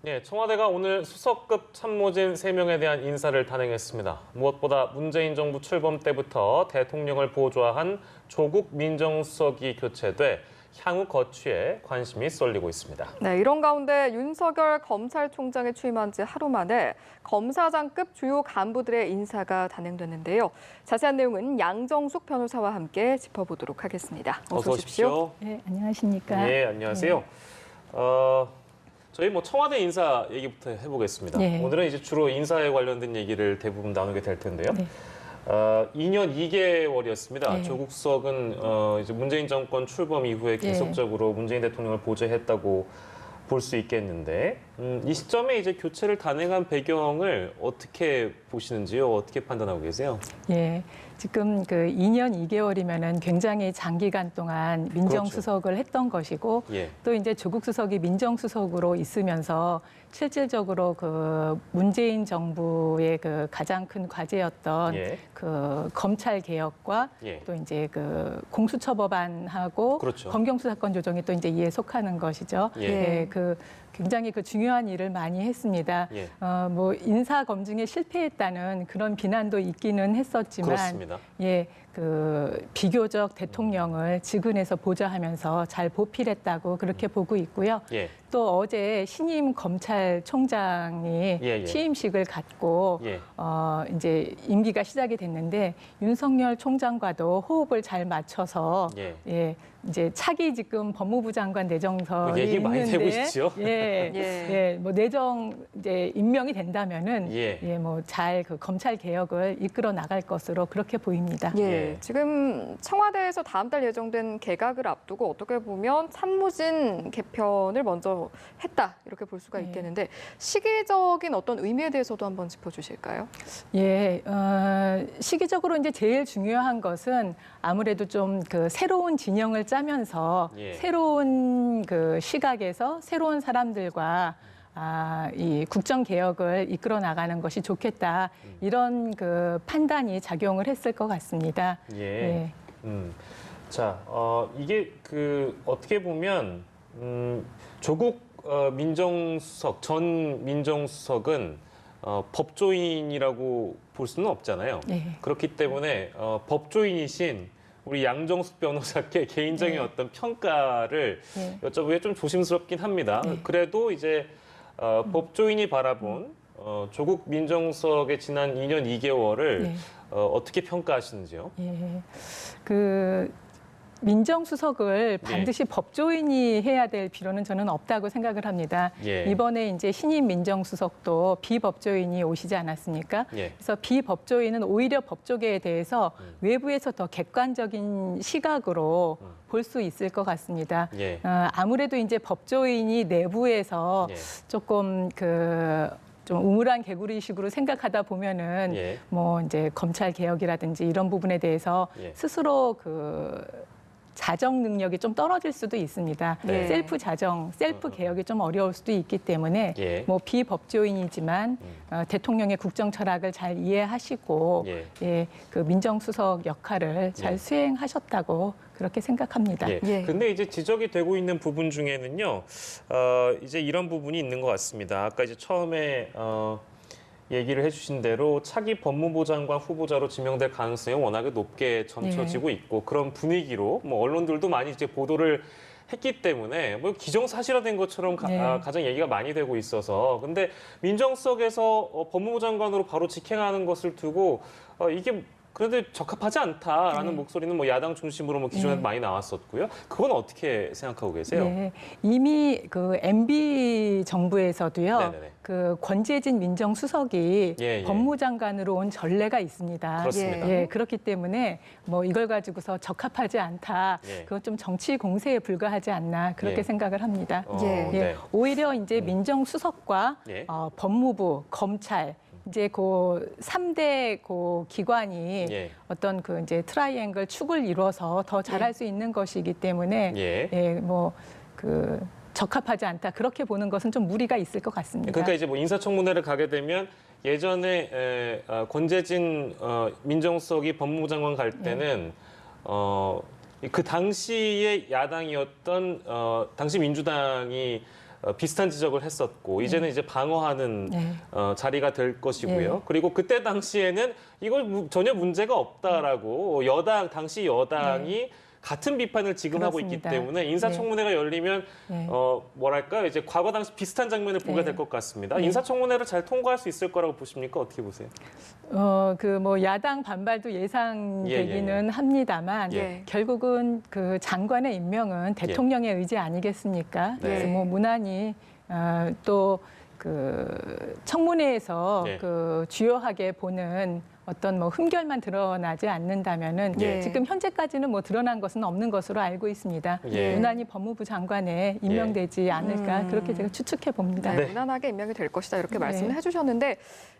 네, 청와대가 오늘 수석급 참모진 3명에 대한 인사를 단행했습니다. 무엇보다 문재인 정부 출범 때부터 대통령을 보좌한 조국 민정수석이 교체돼 향후 거취에 관심이 쏠리고 있습니다. 네, 이런 가운데 윤석열 검찰총장에 취임한 지 하루 만에 검사장급 주요 간부들의 인사가 단행됐는데요. 자세한 내용은 양정숙 변호사와 함께 짚어보도록 하겠습니다. 어서 오십시오. 네, 안녕하십니까. 네, 안녕하세요. 네. 저희 청와대 인사 얘기부터 해보겠습니다. 네. 오늘은 이제 주로 인사에 관련된 얘기를 대부분 나누게 될 텐데요. 네. 2년 2개월이었습니다. 네. 조국 수석은 이제 문재인 정권 출범 이후에 계속적으로 문재인 대통령을 보좌했다고 볼 수 있겠는데 이 시점에 이제 교체를 단행한 배경을 어떻게 보시는지요? 어떻게 판단하고 계세요? 예, 지금 그 2년 2개월이면은 굉장히 장기간 동안 민정수석을 했던 것이고 예. 또 이제 조국 수석이 민정수석으로 있으면서 실질적으로 그 문재인 정부의 그 가장 큰 과제였던 예. 그 검찰 개혁과 예. 또 이제 그 공수처 법안하고 그렇죠. 검경수 사건 조정이 또 이제 이에 속하는 것이죠. 예. 그 굉장히 그 중요한 일을 많이 했습니다. 예. 뭐 인사 검증에 실패했다는 그런 비난도 있기는 했었지만, 그렇습니다. 예, 그 비교적 대통령을 직은에서 보좌하면서 잘 보필했다고 그렇게 보고 있고요. 예. 또 어제 신임 검찰총장이 예. 취임식을 갖고 예. 이제 임기가 시작이 됐는데 윤석열 총장과도 호흡을 잘 맞춰서 예. 이제 차기 지금 법무부 장관 내정설이 얘기 많이 있는데 되고 있죠. 뭐 내정 이제 임명이 된다면은 뭐 잘 그 검찰 개혁을 이끌어 나갈 것으로 그렇게 보입니다. 예, 지금 청와대에서 다음 달 예정된 개각을 앞두고 어떻게 보면 참모진 개편을 먼저 했다 이렇게 볼 수가 있겠는데 시기적인 어떤 의미에 대해서도 한번 짚어주실까요? 예, 시기적으로 이제 제일 중요한 것은 아무래도 좀 그 새로운 진영을 짜면서 새로운 그 시각에서 새로운 사람들과 이 국정 개혁을 이끌어 나가는 것이 좋겠다 이런 그 판단이 작용을 했을 것 같습니다. 예. 자, 이게 그 어떻게 보면 조국 민정수석 전 민정수석은 법조인이라고 볼 수는 없잖아요. 그렇기 때문에 법조인이신 우리 양정숙 변호사께 개인적인 어떤 평가를 여쭤보기가 좀 조심스럽긴 합니다. 그래도 이제 법조인이 바라본 조국 민정수석의 지난 2년 2개월을 어떻게 평가하시는지요? 그 민정수석을 반드시 법조인이 해야 될 필요는 저는 없다고 생각을 합니다. 이번에 이제 신임 민정수석도 비법조인이 오시지 않았습니까? 그래서 비법조인은 오히려 법조계에 대해서 외부에서 더 객관적인 시각으로 볼 수 있을 것 같습니다. 아무래도 이제 법조인이 내부에서 조금 좀 우물한 개구리식으로 생각하다 보면은 뭐 이제 검찰 개혁이라든지 이런 부분에 대해서 스스로 자정 능력이 좀 떨어질 수도 있습니다. 셀프 자정, 셀프 개혁이 좀 어려울 수도 있기 때문에 뭐 비법조인이지만 대통령의 국정 철학을 잘 이해하시고 그 민정수석 역할을 잘 수행하셨다고 그렇게 생각합니다. 근데 이제 지적이 되고 있는 부분 중에는요, 이제 이런 부분이 있는 것 같습니다. 아까 이제 처음에 얘기를 해주신 대로 차기 법무부 장관 후보자로 지명될 가능성이 워낙에 높게 점쳐지고 있고 그런 분위기로 뭐 언론들도 많이 이제 보도를 했기 때문에 뭐 기정사실화된 것처럼 가장 얘기가 많이 되고 있어서 근데 민정수석에서 법무부 장관으로 바로 직행하는 것을 두고 이게 그런데 적합하지 않다라는 목소리는 뭐 야당 중심으로 뭐 기존에도 많이 나왔었고요. 그건 어떻게 생각하고 계세요? 이미 그 MB 정부에서도요. 그 권재진 민정수석이 법무장관으로 온 전례가 있습니다. 그렇습니다. 그렇기 때문에 뭐 이걸 가지고서 적합하지 않다. 그건 좀 정치 공세에 불과하지 않나 그렇게 생각을 합니다. 오히려 이제 민정수석과 법무부, 검찰 이제 그 3대 그 기관이 어떤 그 이제 트라이앵글 축을 이뤄서 더 잘할 수 있는 것이기 때문에 뭐 그 적합하지 않다 그렇게 보는 것은 좀 무리가 있을 것 같습니다. 그러니까 이제 뭐 인사청문회를 가게 되면 예전에 권재진 민정수석이 법무부 장관 갈 때는 그 당시의 야당이었던 당시 민주당이 비슷한 지적을 했었고 이제는 이제 방어하는 네. 자리가 될 것이고요. 네. 그리고 그때 당시에는 이거 전혀 문제가 없다라고 당시 여당이 같은 비판을 지금 하고 있기 그렇습니다. 때문에 인사청문회가 열리면 네. 뭐랄까 이제 과거 당시 비슷한 장면을 보게 네. 될 것 같습니다. 네. 인사청문회를 잘 통과할 수 있을 거라고 보십니까? 어떻게 보세요? 그 뭐 야당 반발도 예상되기는 합니다만 예. 결국은 그 장관의 임명은 대통령의 의지 아니겠습니까? 네. 그래서 뭐 무난히 또 그 청문회에서 네. 그 주요하게 보는 어떤 뭐 흠결만 드러나지 않는다면은 예. 지금 현재까지는 뭐 드러난 것은 없는 것으로 알고 있습니다. 예. 무난히 법무부 장관에 임명되지 않을까 그렇게 제가 추측해 봅니다. 네, 무난하게 임명이 될 것이다 이렇게 네. 말씀을 해주셨는데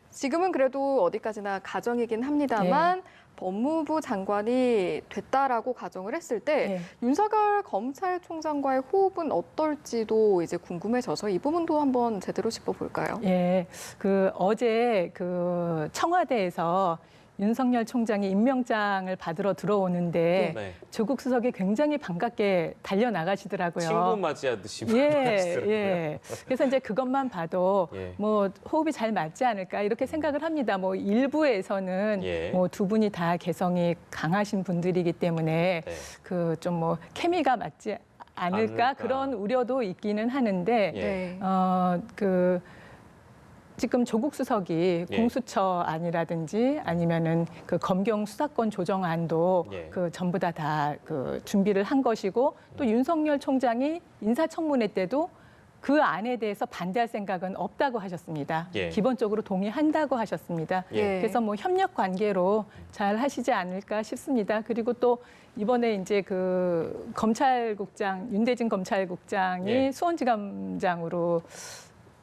지금은 그래도 어디까지나 가정이긴 합니다만 법무부 장관이 됐다라고 가정을 했을 때 네. 윤석열 검찰총장과의 호흡은 어떨지도 이제 궁금해져서 이 부분도 한번 제대로 짚어볼까요? 예, 그 어제 그 청와대에서 윤석열 총장이 임명장을 받으러 들어오는데 네. 조국 수석이 굉장히 반갑게 달려 나가시더라고요. 친구 맞이하듯이 예, 하시더라고요. 예. 그래서 이제 그것만 봐도 예. 뭐 호흡이 잘 맞지 않을까 이렇게 생각을 합니다. 뭐 일부에서는 예. 뭐 두 분이 다 개성이 강하신 분들이기 때문에 네. 그 좀 뭐 케미가 맞지 않을까 않을까. 그런 우려도 있기는 하는데 예. 네. 그 지금 조국 수석이 예. 공수처안이라든지 아니면은 그 검경 수사권 조정안도 예. 그 전부 다 그 준비를 한 것이고 또 윤석열 총장이 인사청문회 때도 그 안에 대해서 반대할 생각은 없다고 하셨습니다. 예. 기본적으로 동의한다고 하셨습니다. 예. 그래서 뭐 협력 관계로 잘 하시지 않을까 싶습니다. 그리고 또 이번에 이제 그 검찰국장 윤대진 검찰국장이 예. 수원지검장으로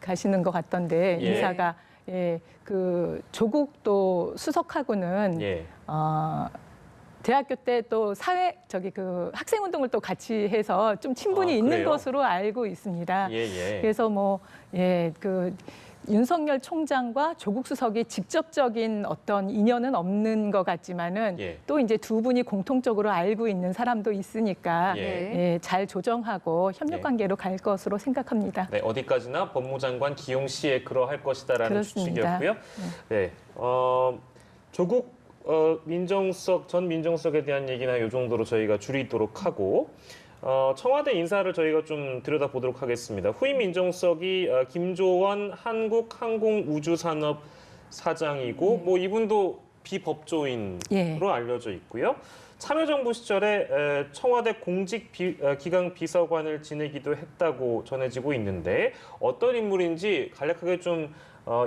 가시는 것 같던데 예. 인사가 그 조국도 수석하고는 예. 대학교 때 또 그 학생 운동을 또 같이 해서 좀 친분이 있는 그래요? 것으로 알고 있습니다. 예, 예. 그래서 그 윤석열 총장과 조국 수석이 직접적인 어떤 인연은 없는 것 같지만은 예. 또 이제 두 분이 공통적으로 알고 있는 사람도 있으니까 예. 잘 조정하고 협력 관계로 갈 것으로 생각합니다. 네, 어디까지나 법무장관 기용 시에 그러할 것이다라는 그렇습니다. 추측이었고요. 네, 조국 전 민정수석에 대한 얘기나 이 정도로 저희가 줄이도록 하고 청와대 인사를 저희가 좀 들여다보도록 하겠습니다. 후임 민정수석이 김조원 한국항공우주산업사장이고 뭐 이분도 비법조인으로 알려져 있고요. 참여정부 시절에 청와대 공직기강 비서관을 지내기도 했다고 전해지고 있는데 어떤 인물인지 간략하게 좀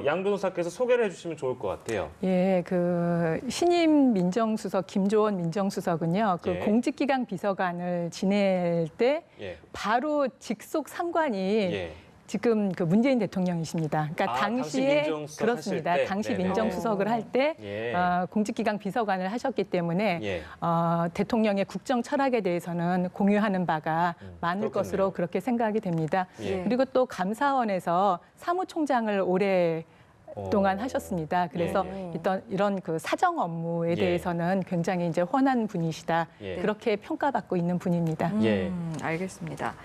양 변호사께서 소개를 해주시면 좋을 것 같아요. 예, 그 신임 민정수석 김조원 민정수석은요, 그 예. 공직기강 비서관을 지낼 때 예. 바로 직속 상관이 예. 지금 그 문재인 대통령이십니다. 그러니까 당시 당시에 민정수석 그렇습니다. 하실 때? 당시 네네. 민정수석을 할 때 예. 공직기강 비서관을 하셨기 때문에 예. 대통령의 국정 철학에 대해서는 공유하는 바가 많을 그렇겠네요. 것으로 그렇게 생각이 됩니다. 예. 그리고 또 감사원에서 사무총장을 오래 동안 하셨습니다. 그래서 예, 이런 그 사정 업무에 예. 대해서는 굉장히 이제 헌한 분이시다. 예. 그렇게 평가받고 있는 분입니다. 예. 알겠습니다.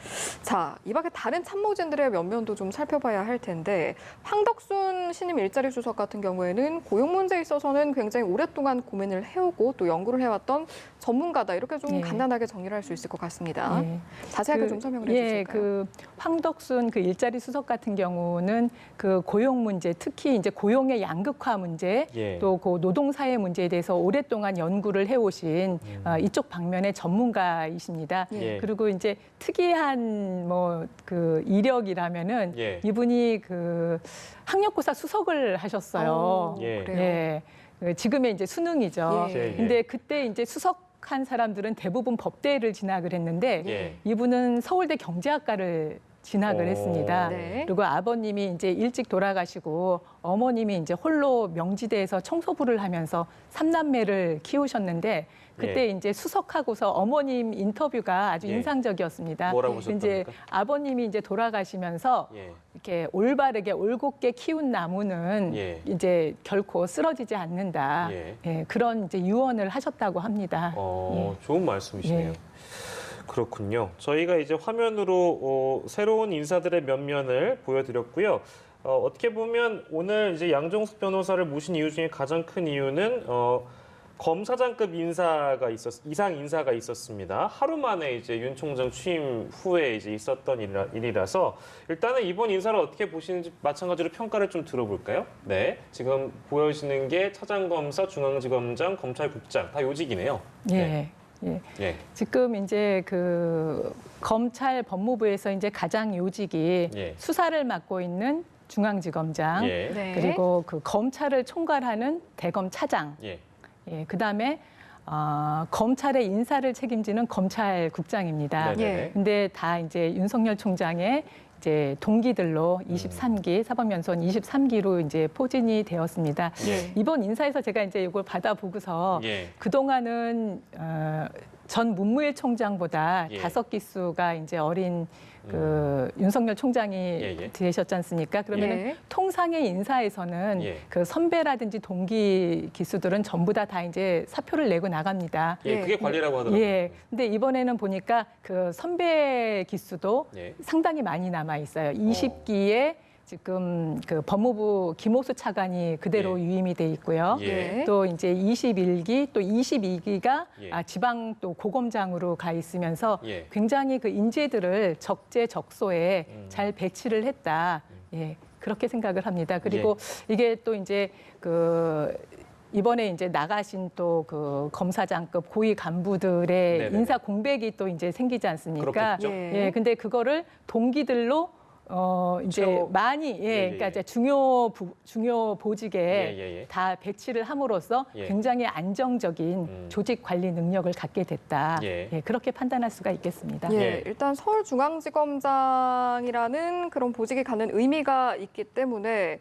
자, 이 밖에 다른 참모진들의 면면도 좀 살펴봐야 할 텐데 황덕순 신임 일자리 수석 같은 경우에는 고용 문제에 있어서는 굉장히 오랫동안 고민을 해오고 또 연구를 해왔던 전문가다 이렇게 좀 예. 간단하게 정리를 할 수 있을 것 같습니다. 예. 자세하게 좀 설명을 해주실까요? 그 황덕순 그 일자리 수석 같은 경우는 그 고용 문제, 특히 이제 고용의 양극화 문제, 예. 또 그 노동 사회 문제에 대해서 오랫동안 연구를 해오신 이쪽 방면의 전문가이십니다. 예. 그리고 이제 특이한 뭐 그 이력이라면은 예. 이분이 그 학력고사 수석을 하셨어요. 예. 그래요. 예. 그 지금의 이제 수능이죠. 예. 근데 그때 이제 수석한 사람들은 대부분 법대를 진학을 했는데 예. 이분은 서울대 경제학과를 진학을 오. 했습니다. 네. 그리고 아버님이 이제 일찍 돌아가시고 어머님이 이제 홀로 명지대에서 청소부를 하면서 삼남매를 키우셨는데 그때 이제 수석하고서 어머님 인터뷰가 아주 예. 인상적이었습니다. 뭐라고 이제 하셨답니까? 아버님이 이제 돌아가시면서 예. 이렇게 올바르게 올곧게 키운 나무는 예. 이제 결코 쓰러지지 않는다. 예. 예, 그런 이제 유언을 하셨다고 합니다. 좋은 말씀이시네요. 예. 그렇군요. 저희가 이제 화면으로 새로운 인사들의 면면을 보여드렸고요. 어떻게 보면 오늘 이제 양정숙 변호사를 모신 이유 중에 가장 큰 이유는 검사장급 이상 인사가 있었습니다. 하루 만에 이제 윤 총장 취임 후에 이제 있었던 일이라서 일단은 이번 인사를 어떻게 보시는지 마찬가지로 평가를 좀 들어볼까요? 네, 지금 보여지는 게 차장검사, 중앙지검장, 검찰국장 다 요직이네요. 네. 예. 지금 이제 그 검찰 법무부에서 이제 가장 요직이 예. 수사를 맡고 있는 중앙지검장, 예. 네. 그리고 그 검찰을 총괄하는 대검차장, 예. 그다음에 검찰의 인사를 책임지는 검찰국장입니다. 네네네. 예. 근데 다 이제 윤석열 총장의 이제 동기들로 23기 사법연수원 23기로 이제 포진이 되었습니다. 예. 이번 인사에서 제가 이제 이걸 받아보고서 예. 그동안은 전 문무일 총장보다 예. 5기수가 이제 어린 그 윤석열 총장이 예. 되셨지 않습니까? 그러면 예. 통상의 인사에서는 예. 그 선배라든지 동기 기수들은 전부 다 이제 사표를 내고 나갑니다. 예, 그게 관리라고 하더라고요. 예. 근데 이번에는 보니까 그 선배 기수도 예. 상당히 많이 남아 있어요. 20기에 지금 그 법무부 김호수 차관이 그대로 예. 유임이 돼 있고요. 예. 또 이제 21기 또 22기가 예. 지방 또 고검장으로 가 있으면서 예. 굉장히 그 인재들을 적재적소에 음. 잘 배치를 했다. 그렇게 생각을 합니다. 그리고 이게 또 이제 그 이번에 이제 나가신 또 그 검사장급 고위 간부들의 네네네. 인사 공백이 또 이제 생기지 않습니까? 그렇겠죠. 예. 근데 그거를 동기들로 이제 채워- 많이 예. 그러니까 이제 중요 보직에 예. 다 배치를 함으로써 예. 굉장히 안정적인 조직 관리 능력을 갖게 됐다. 예. 그렇게 판단할 수가 있겠습니다. 예, 예. 일단 서울중앙지검장이라는 그런 보직이 갖는 의미가 있기 때문에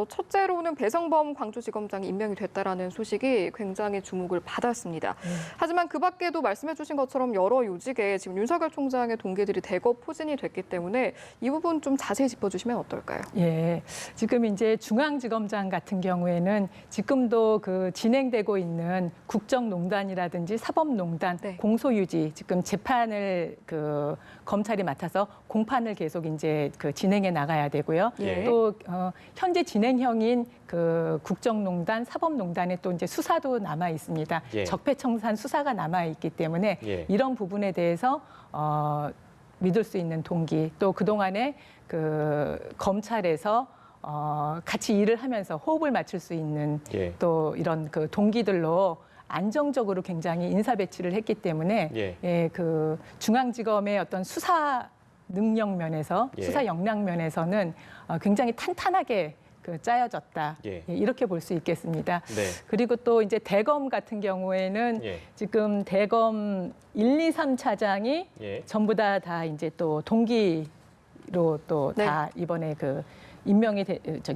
첫째로는 배성범 광주지검장이 임명이 됐다라는 소식이 굉장히 주목을 받았습니다. 하지만 그 밖에도 말씀해주신 것처럼 여러 요직에 지금 윤석열 총장의 동기들이 대거 포진이 됐기 때문에 이 부분 좀 자세히 짚어주시면 어떨까요? 예, 지금 이제 중앙지검장 같은 경우에는 지금도 그 진행되고 있는 국정농단이라든지 사법농단 네. 공소유지 지금 재판을 그 검찰이 맡아서 공판을 계속 이제 그 진행해 나가야 되고요. 예. 또 현재 진행형인 그 국정농단, 사법농단에 또 이제 수사도 남아 있습니다. 예. 적폐청산 수사가 남아 있기 때문에 예. 이런 부분에 대해서 믿을 수 있는 동기, 또 그동안에 그 검찰에서 같이 일을 하면서 호흡을 맞출 수 있는 예. 또 이런 그 동기들로 안정적으로 굉장히 인사 배치를 했기 때문에 그 중앙지검의 어떤 수사 능력 면에서 예. 수사 역량 면에서는 굉장히 탄탄하게 그 짜여졌다. 예. 이렇게 볼 수 있겠습니다. 네. 그리고 또 이제 대검 같은 경우에는 예. 지금 대검 1, 2, 3 차장이 예. 전부 다 이제 또 동기로 또 다 네. 이번에 그 임명이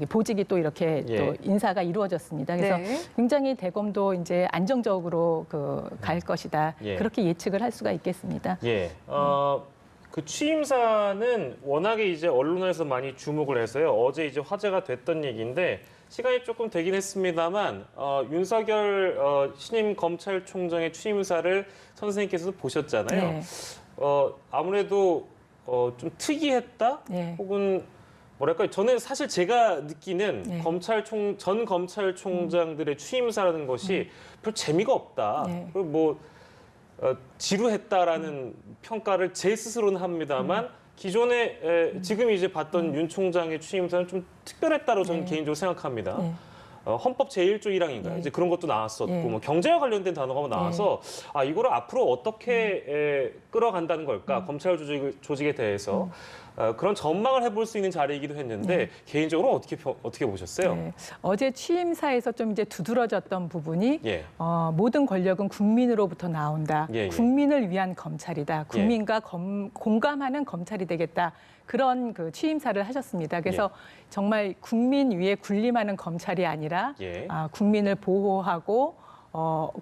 보직이 또 이렇게 예. 또 인사가 이루어졌습니다. 그래서 네. 굉장히 대검도 이제 안정적으로 갈 것이다. 예. 그렇게 예측을 할 수가 있겠습니다. 예. 그 취임사는 워낙에 이제 언론에서 많이 주목을 해서요. 어제 이제 화제가 됐던 얘기인데 시간이 조금 되긴 했습니다만 윤석열 신임 검찰총장의 취임사를 선생님께서도 보셨잖아요. 네. 아무래도 좀 특이했다? 네. 혹은 뭐랄까요? 저는 사실 제가 느끼는 네. 전 검찰총장들의 취임사라는 것이 별 재미가 없다. 네. 그리고 뭐 지루했다라는 평가를 제 스스로는 합니다만 기존에 지금 이제 봤던 윤 총장의 취임사는 좀 특별했다고 저는 네. 개인적으로 생각합니다. 네. 헌법 제1조 1항인가요? 네. 이제 그런 것도 나왔었고 네. 뭐 경제와 관련된 단어가 나와서 이거를 앞으로 어떻게 끌어간다는 걸까? 검찰 조직에 대해서 그런 전망을 해볼 수 있는 자리이기도 했는데 개인적으로 어떻게 보셨어요? 네. 어제 취임사에서 좀 이제 두드러졌던 부분이 예. 모든 권력은 국민으로부터 나온다. 예. 국민을 위한 검찰이다. 국민과 공감하는 검찰이 되겠다. 그런 그 취임사를 하셨습니다. 그래서 정말 국민 위에 군림하는 검찰이 아니라 예. 국민을 보호하고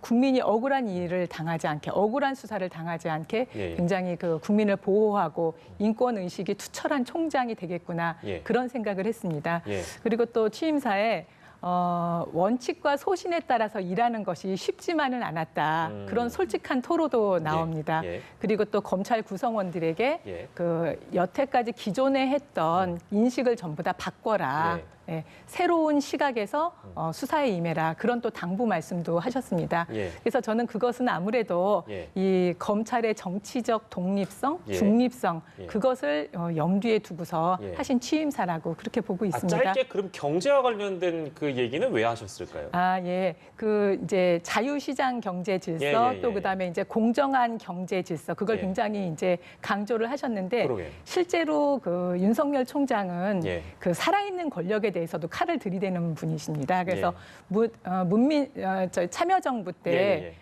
국민이 억울한 일을 당하지 않게, 억울한 수사를 당하지 않게 예. 굉장히 그 국민을 보호하고 인권 의식이 투철한 총장이 되겠구나. 예. 그런 생각을 했습니다. 예. 그리고 또 취임사에 원칙과 소신에 따라서 일하는 것이 쉽지만은 않았다. 그런 솔직한 토로도 나옵니다. 예. 그리고 또 검찰 구성원들에게 예. 그 여태까지 기존에 했던 인식을 전부 다 바꿔라. 예, 새로운 시각에서 수사에 임해라. 그런 또 당부 말씀도 하셨습니다. 예. 그래서 저는 그것은 아무래도 예. 이 검찰의 정치적 독립성, 예. 중립성 예. 그것을 염두에 두고서 예. 하신 취임사라고 그렇게 보고 있습니다. 짧게 그럼 경제와 관련된 그 얘기는 왜 하셨을까요? 예. 그 이제 자유시장 경제 질서 예. 또 그다음에 이제 공정한 경제 질서 그걸 예. 굉장히 이제 강조를 하셨는데 그러게요. 실제로 그 윤석열 총장은 예. 그 살아있는 권력에 대해서도 칼을 들이대는 분이십니다. 그래서 참여정부 때 예.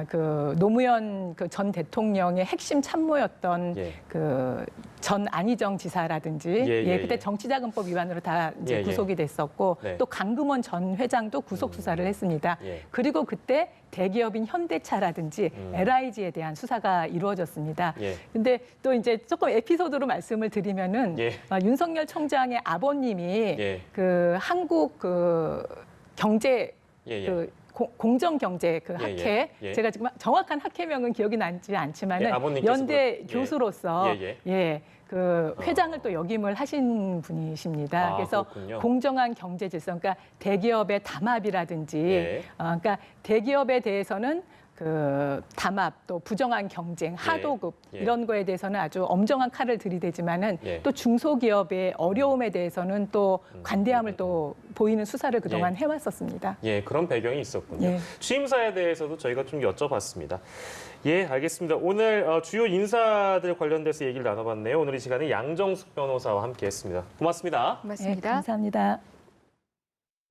그 노무현 그 전 대통령의 핵심 참모였던 예. 그 전 안희정 지사라든지 그때 정치자금법 위반으로 다 이제 구속이 됐었고 네. 또 강금원 전 회장도 구속 수사를 했습니다. 예. 그리고 그때 대기업인 현대차라든지 LIG에 대한 수사가 이루어졌습니다. 예. 근데 또 이제 조금 에피소드로 말씀을 드리면은 예. 윤석열 총장의 아버님이 예. 그 한국 그 경제 그 공정 경제 그 학회 제가 지금 정확한 학회명은 기억이 나지 않지만은 연대 교수로서 그 회장을 또 역임을 하신 분이십니다. 그래서 그렇군요. 공정한 경제 질서, 그러니까 대기업의 담합이라든지, 그러니까 대기업에 대해서는 그 담합 또 부정한 경쟁, 하도급 이런 거에 대해서는 아주 엄정한 칼을 들이대지만은 또 중소기업의 어려움에 대해서는 또 관대함을 또 보이는 수사를 그동안 해왔었습니다. 그런 배경이 있었군요. 취임사에 대해서도 저희가 좀 여쭤봤습니다. 알겠습니다. 오늘 주요 인사들 관련돼서 얘기를 나눠봤네요. 오늘 이 시간에 양정숙 변호사와 함께했습니다. 고맙습니다. 고맙습니다. 감사합니다.